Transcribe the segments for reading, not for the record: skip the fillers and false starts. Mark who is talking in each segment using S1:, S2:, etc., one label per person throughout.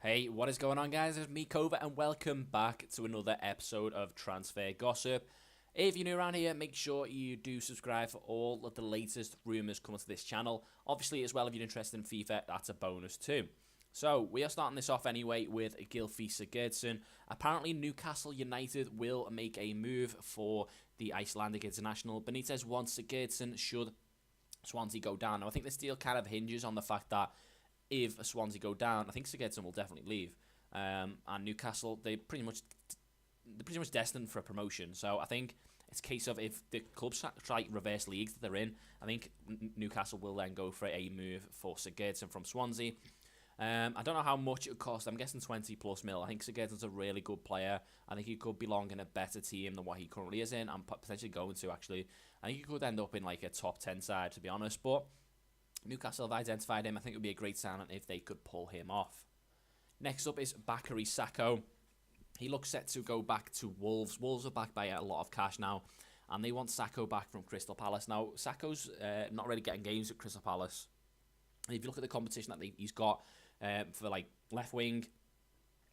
S1: Hey, what is going on, guys? It's me, Kova, and welcome back to another episode of Transfer Gossip. If you're new around here, make sure you do subscribe for all of the latest rumours coming to this channel. Obviously, as well, if you're interested in FIFA, that's a bonus too. So, we are starting this off anyway with Gylfi Sigurdsson. Apparently, Newcastle United will make a move for the Icelandic international. Benitez wants Sigurdsson should Swansea go down. Now, I think this deal kind of hinges on the fact that if Swansea go down, I think Sigurdsson will definitely leave. And Newcastle, they're pretty much destined for a promotion. So I think it's a case of if the clubs try reverse leagues that they're in, I think Newcastle will then go for a move for Sigurdsson from Swansea. I don't know how much it would cost. I'm guessing 20 plus mil. I think Sigurdsson's a really good player. I think he could belong in a better team than what he currently is in, and potentially going to, actually. I think he could end up in like a top 10 side, to be honest. But Newcastle have identified him. I think it would be a great sign if they could pull him off. Next up is Bakary Sakho. He looks set to go back to Wolves. Wolves are backed by a lot of cash now, and they want Sakho back from Crystal Palace. Now, Sakho's not really getting games at Crystal Palace. And if you look at the competition that he's got for like left wing,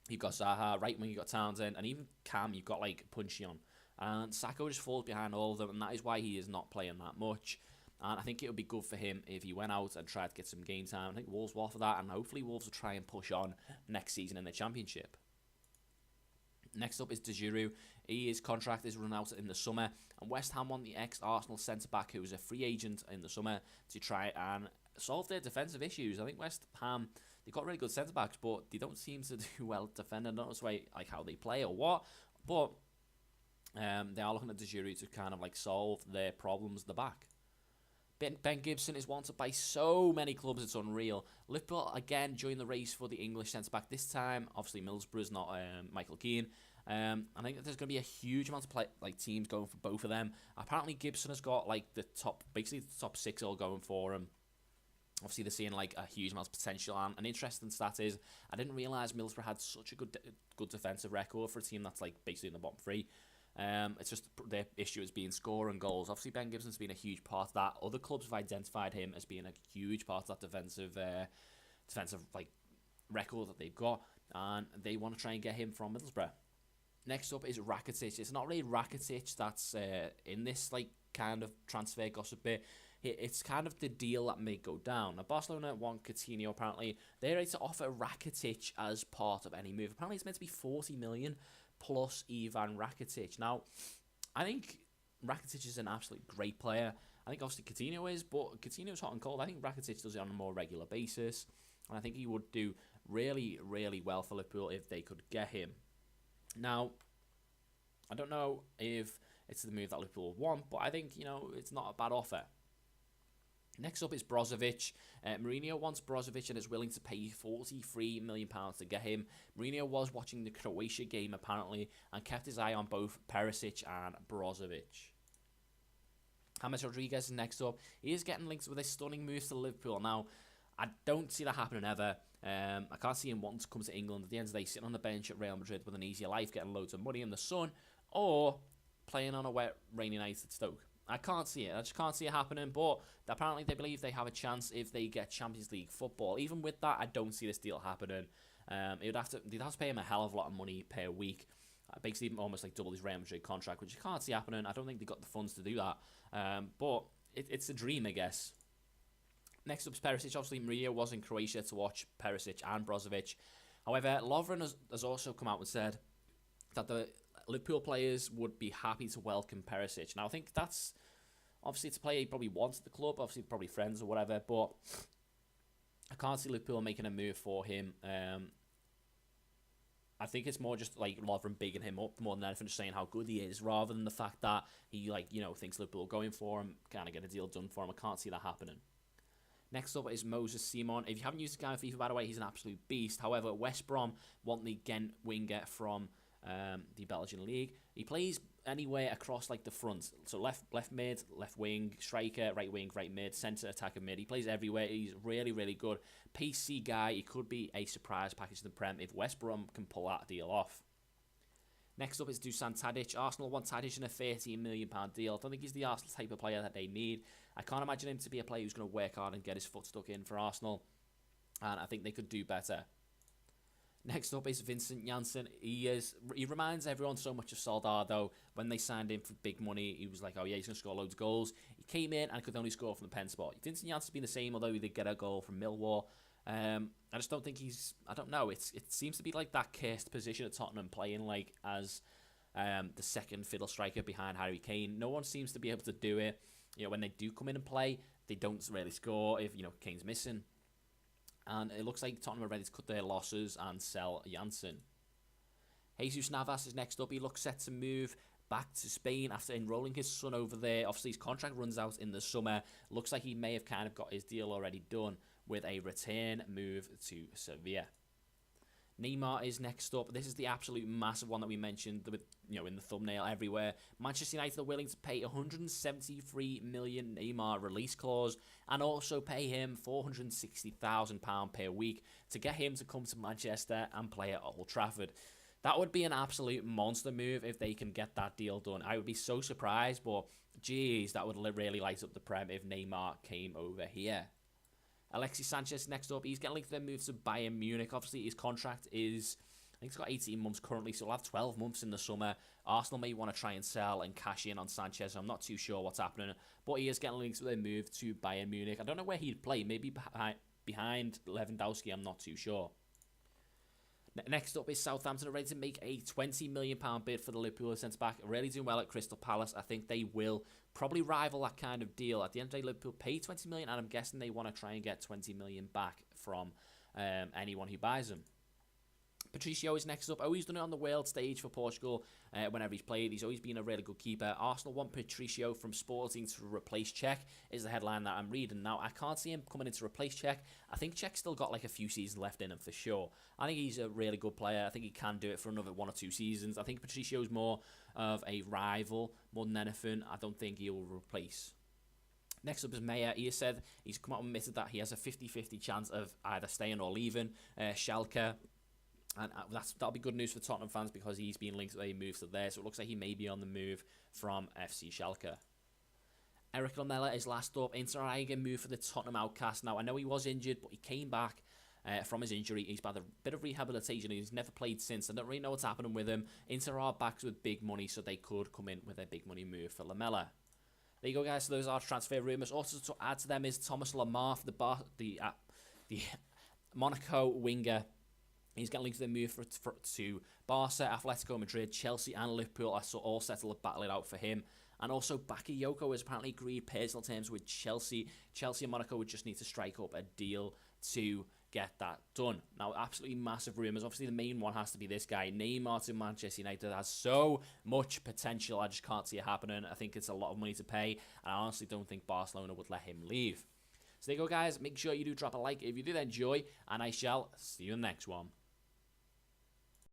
S1: you've got Zaha, right wing you've got Townsend, and even Cam you've got like Puncheon. And Sakho just falls behind all of them, and that is why he is not playing that much. And I think it would be good for him if he went out and tried to get some game time. I think Wolves will offer that, and hopefully Wolves will try and push on next season in the Championship. Next up is De Giroud. His contract is run out in the summer, and West Ham want the ex-Arsenal centre-back who was a free agent in the summer to try and solve their defensive issues. I think West Ham, they've got really good centre-backs, but they don't seem to do well defending. I don't know like how they play or what, but they are looking at De Giroud to kind of like solve their problems at the back. Ben Gibson is wanted by so many clubs, it's unreal. Liverpool again join the race for the English centre-back. This time, obviously Middlesbrough's not Michael Keane. I think that there's going to be a huge amount of teams going for both of them. Apparently Gibson has got like basically the top 6 all going for him. Obviously they're seeing like a huge amount of potential, and an interesting stat is I didn't realise Middlesbrough had such a good defensive record for a team that's like basically in the bottom 3. It's just their issue has been scoring goals. Obviously, Ben Gibson's been a huge part of that. Other clubs have identified him as being a huge part of that defensive like record that they've got, and they want to try and get him from Middlesbrough. Next up is Rakitic. It's not really Rakitic that's in this like kind of transfer gossip bit. It's kind of the deal that may go down. Now, Barcelona want Coutinho, apparently. They're ready to offer Rakitic as part of any move. Apparently, it's meant to be 40 million plus Ivan Rakitic. Now, I think Rakitic is an absolutely great player. I think obviously Coutinho is, but Coutinho's hot and cold. I think Rakitic does it on a more regular basis, and I think he would do really, really well for Liverpool if they could get him. Now, I don't know if it's the move that Liverpool want, but I think, it's not a bad offer. Next up is Brozovic. Mourinho wants Brozovic and is willing to pay £43 million to get him. Mourinho was watching the Croatia game, apparently, and kept his eye on both Perisic and Brozovic. James Rodriguez is next up. He is getting linked with a stunning move to Liverpool. Now, I don't see that happening ever. I can't see him wanting to come to England at the end of the day, sitting on the bench at Real Madrid with an easier life, getting loads of money in the sun, or playing on a wet, rainy night at Stoke. I can't see it. I just can't see it happening, but apparently they believe they have a chance if they get Champions League football. Even with that, I don't see this deal happening. They'd have to pay him a hell of a lot of money per week, basically almost like double his Real Madrid contract, which you can't see happening. I don't think they've got the funds to do that, but it's a dream, I guess. Next up is Perisic. Obviously, Mourinho was in Croatia to watch Perisic and Brozovic. However, Lovren has also come out and said that the Liverpool players would be happy to welcome Perisic. Now, I think that's obviously it's a player he probably wants at the club, obviously probably friends or whatever, but I can't see Liverpool making a move for him. I think it's more just like Lovren bigging him up more than anything, just saying how good he is, rather than the fact that he thinks Liverpool are going for him, kind of get a deal done for him. I can't see that happening. Next up is Moses Simon. If you haven't used this guy in FIFA, by the way, he's an absolute beast. However, West Brom want the Ghent winger from the Belgian league. He plays anywhere across like the front, so left mid, left wing, striker, right wing, right mid, centre attacker mid. He plays everywhere. He's really, really good. PC guy. He could be a surprise package in the Prem if West Brom can pull that deal off. Next up is Dusan Tadic. Arsenal want Tadic in a £13 million deal. I don't think he's the Arsenal type of player that they need. I can't imagine him to be a player who's going to work hard and get his foot stuck in for Arsenal, and I think they could do better. Next up is Vincent Janssen. He reminds everyone so much of Soldado. When they signed him for big money, he was like, oh yeah, he's going to score loads of goals. He came in and could only score from the pen spot. Vincent Janssen's been the same, although he did get a goal from Millwall. I just don't think I don't know. It seems to be like that cursed position at Tottenham, playing like as the second fiddle striker behind Harry Kane. No one seems to be able to do it. When they do come in and play, they don't really score if, Kane's missing. And it looks like Tottenham are ready to cut their losses and sell Janssen. Jesus Navas is next up. He looks set to move back to Spain after enrolling his son over there. Obviously, his contract runs out in the summer. Looks like he may have kind of got his deal already done with a return move to Sevilla. Neymar is next up. This is the absolute massive one that we mentioned, with in the thumbnail everywhere. Manchester United are willing to pay 173 million Neymar release clause and also pay him £460,000 per week to get him to come to Manchester and play at Old Trafford. That would be an absolute monster move if they can get that deal done. I would be so surprised, but geez, that would really light up the Prem if Neymar came over here. Alexis Sanchez next up. He's getting linked to their move to Bayern Munich. Obviously, his contract is, I think it's got 18 months currently, so he'll have 12 months in the summer. Arsenal may want to try and sell and cash in on Sanchez. I'm not too sure what's happening, but he is getting linked to their move to Bayern Munich. I don't know where he'd play. Maybe behind Lewandowski. I'm not too sure. Next up is Southampton are ready to make a £20 million bid for the Liverpool centre-back. Really doing well at Crystal Palace. I think they will probably rival that kind of deal. At the end of the day, Liverpool paid $20 million, and I'm guessing they want to try and get $20 million back from anyone who buys them. Patricio is next up. Always done it on the world stage for Portugal whenever he's played. He's always been a really good keeper. Arsenal want Patricio from Sporting to replace Cech, is the headline that I'm reading. Now, I can't see him coming in to replace Cech. I think Cech's still got like a few seasons left in him for sure. I think he's a really good player. I think he can do it for another 1 or 2 seasons. I think Patricio's more of a rival more than anything. I don't think he will replace. Next up is Meyer. He has said he's come out and admitted that he has a 50-50 chance of either staying or leaving Schalke. And that'll be good news for Tottenham fans because he's been linked to a move to there. So it looks like he may be on the move from FC Schalke. Eric Lamela is last up. Inter move for the Tottenham outcast. Now, I know he was injured, but he came back from his injury. He's had a bit of rehabilitation. He's never played since. I don't really know what's happening with him. Inter are backs with big money, so they could come in with a big money move for Lamela. There you go, guys. So those are transfer rumours. Also, to add to them is Thomas Lemar for the Monaco winger. He's getting linked to the move to Barca, Atletico Madrid, Chelsea and Liverpool are all set to battle it out for him. And also Bakayoko has apparently agreed personal terms with Chelsea. Chelsea and Monaco would just need to strike up a deal to get that done. Now, absolutely massive rumours. Obviously, the main one has to be this guy. Neymar to Manchester United has so much potential. I just can't see it happening. I think it's a lot of money to pay. And I honestly don't think Barcelona would let him leave. So there you go, guys. Make sure you do drop a like if you did enjoy. And I shall see you in the next one.